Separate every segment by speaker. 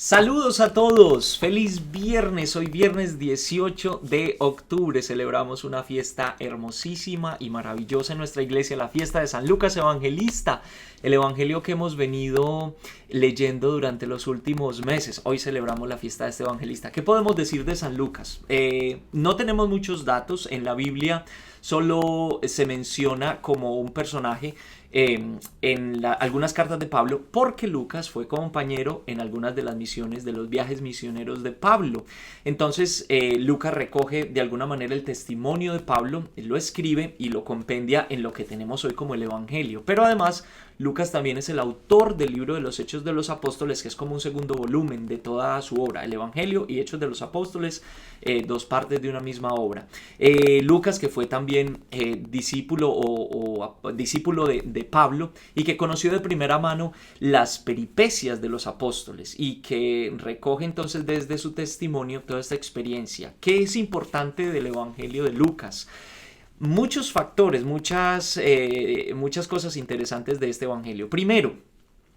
Speaker 1: Saludos a todos, feliz viernes, hoy viernes 18 de octubre celebramos una fiesta hermosísima y maravillosa en nuestra iglesia, la fiesta de San Lucas Evangelista, el evangelio que hemos venido leyendo durante los últimos meses. Hoy celebramos la fiesta de este evangelista. ¿Qué podemos decir de San Lucas? No tenemos muchos datos en la Biblia, solo se menciona como un personaje algunas cartas de Pablo, porque Lucas fue compañero en algunas de las misiones de los viajes misioneros de Pablo. Entonces Lucas recoge de alguna manera el testimonio de Pablo, él lo escribe y lo compendia en lo que tenemos hoy como el Evangelio. Pero además Lucas también es el autor del libro de los Hechos de los Apóstoles, que es como un segundo volumen de toda su obra, el Evangelio y Hechos de los Apóstoles, dos partes de una misma obra. Lucas, que fue también discípulo discípulo de Pablo y que conoció de primera mano las peripecias de los apóstoles y que recoge entonces desde su testimonio toda esta experiencia. ¿Qué es importante del Evangelio de Lucas? Muchos factores, muchas cosas interesantes de este evangelio. Primero,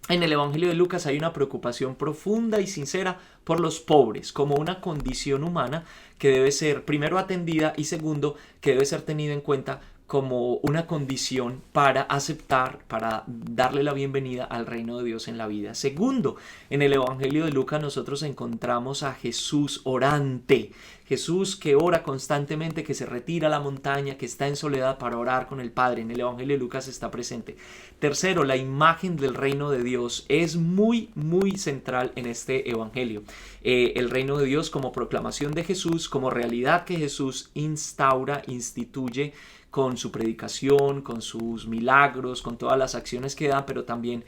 Speaker 1: en el evangelio de Lucas hay una preocupación profunda y sincera por los pobres como una condición humana que debe ser primero atendida y segundo que debe ser tenida en cuenta como una condición para aceptar, para darle la bienvenida al reino de Dios en la vida. Segundo, en el Evangelio de Lucas nosotros encontramos a Jesús orante, Jesús que ora constantemente, que se retira a la montaña, que está en soledad para orar con el Padre. En el Evangelio de Lucas está presente. Tercero, la imagen del reino de Dios es muy central en este Evangelio. El reino de Dios como proclamación de Jesús, como realidad que Jesús instaura, instituye con su predicación, con sus milagros, con todas las acciones que da, pero también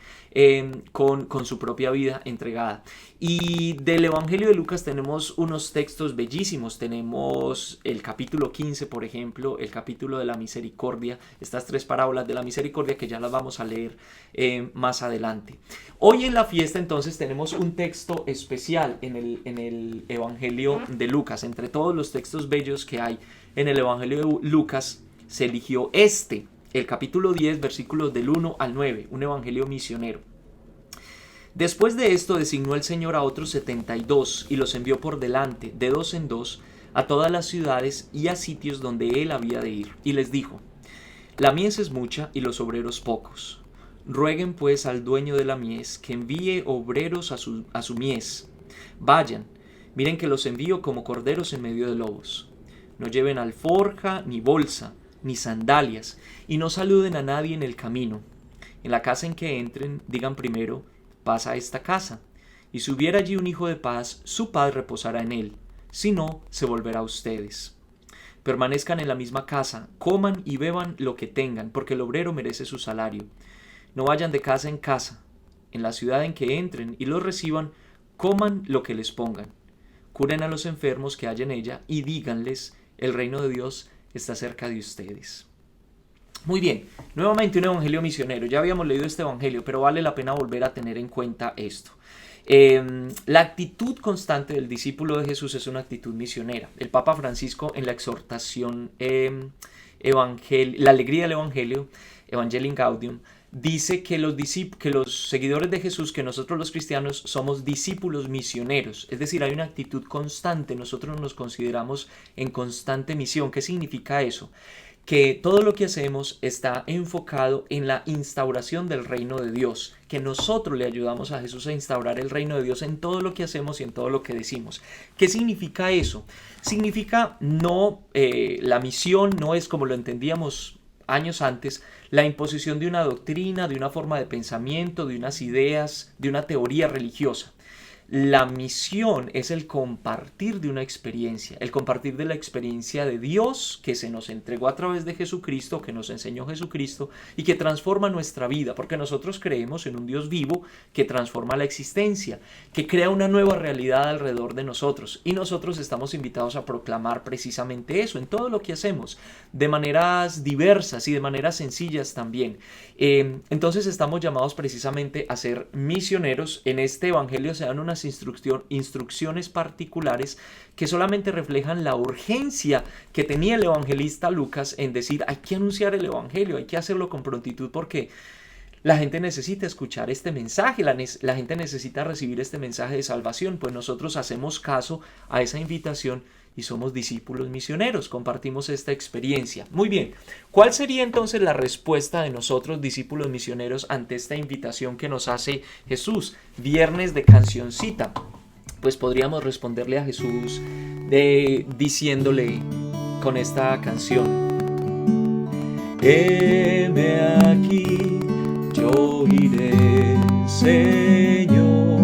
Speaker 1: con su propia vida entregada. Y del Evangelio de Lucas tenemos unos textos bellísimos. Tenemos el capítulo 15, por ejemplo, el capítulo de la misericordia, estas tres parábolas de la misericordia que ya las vamos a leer más adelante. Hoy en la fiesta entonces tenemos un texto especial en el Evangelio de Lucas. Entre todos los textos bellos que hay en el Evangelio de Lucas, se eligió el capítulo 10, versículos del 1 al 9, un evangelio misionero. Después de esto designó el Señor a otros 72 y los envió por delante, de dos en dos, a todas las ciudades y a sitios donde él había de ir. Y les dijo: la mies es mucha y los obreros pocos. Rueguen pues al dueño de la mies que envíe obreros a su mies. Vayan, miren que los envío como corderos en medio de lobos. No lleven alforja ni bolsa, ni sandalias, y no saluden a nadie en el camino. En la casa en que entren, digan primero: paz a esta casa. Y si hubiera allí un hijo de paz, su paz reposará en él. Si no, se volverá a ustedes. Permanezcan en la misma casa, coman y beban lo que tengan, porque el obrero merece su salario. No vayan de casa en casa. En la ciudad en que entren y los reciban, coman lo que les pongan. Curen a los enfermos que hay en ella y díganles: el reino de Dios está cerca de ustedes. Muy bien, nuevamente un evangelio misionero. Ya habíamos leído este evangelio, pero vale la pena volver a tener en cuenta esto. La actitud constante del discípulo de Jesús es una actitud misionera. El Papa Francisco, en la exhortación La alegría del evangelio, Evangelii Gaudium, dice que los seguidores de Jesús, que nosotros los cristianos somos discípulos misioneros, es decir, hay una actitud constante, nosotros nos consideramos en constante misión. ¿Qué significa eso? Que todo lo que hacemos está enfocado en la instauración del reino de Dios, que nosotros le ayudamos a Jesús a instaurar el reino de Dios en todo lo que hacemos y en todo lo que decimos. ¿Qué significa eso? Significa la misión no es, como lo entendíamos años antes, la imposición de una doctrina, de una forma de pensamiento, de unas ideas, de una teoría religiosa. La misión es el compartir de una experiencia, el compartir de la experiencia de Dios que se nos entregó a través de Jesucristo, que nos enseñó Jesucristo y que transforma nuestra vida, porque nosotros creemos en un Dios vivo que transforma la existencia, que crea una nueva realidad alrededor de nosotros, y nosotros estamos invitados a proclamar precisamente eso en todo lo que hacemos, de maneras diversas y de maneras sencillas también. Entonces estamos llamados precisamente a ser misioneros. En este evangelio se dan unas instrucciones particulares que solamente reflejan la urgencia que tenía el evangelista Lucas en decir: hay que anunciar el evangelio, hay que hacerlo con prontitud, porque La gente necesita escuchar este mensaje, la gente necesita recibir este mensaje de salvación, pues nosotros hacemos caso a esa invitación y somos discípulos misioneros, compartimos esta experiencia. Muy bien, ¿cuál sería entonces la respuesta de nosotros, discípulos misioneros, ante esta invitación que nos hace Jesús? Viernes de cancioncita. Pues podríamos responderle a Jesús diciéndole con esta canción: heme aquí, yo iré, Señor.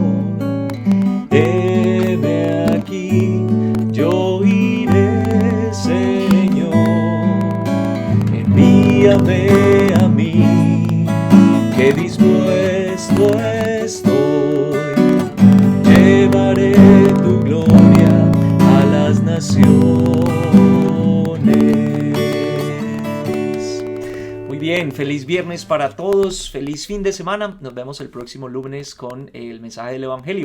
Speaker 1: Heme aquí, yo iré, Señor. Envíame a mí, que dispuesto estoy. Llevaré tu gloria a las naciones. Muy bien, feliz viernes para todos, feliz fin de semana. Nos vemos el próximo lunes con el mensaje del Evangelio.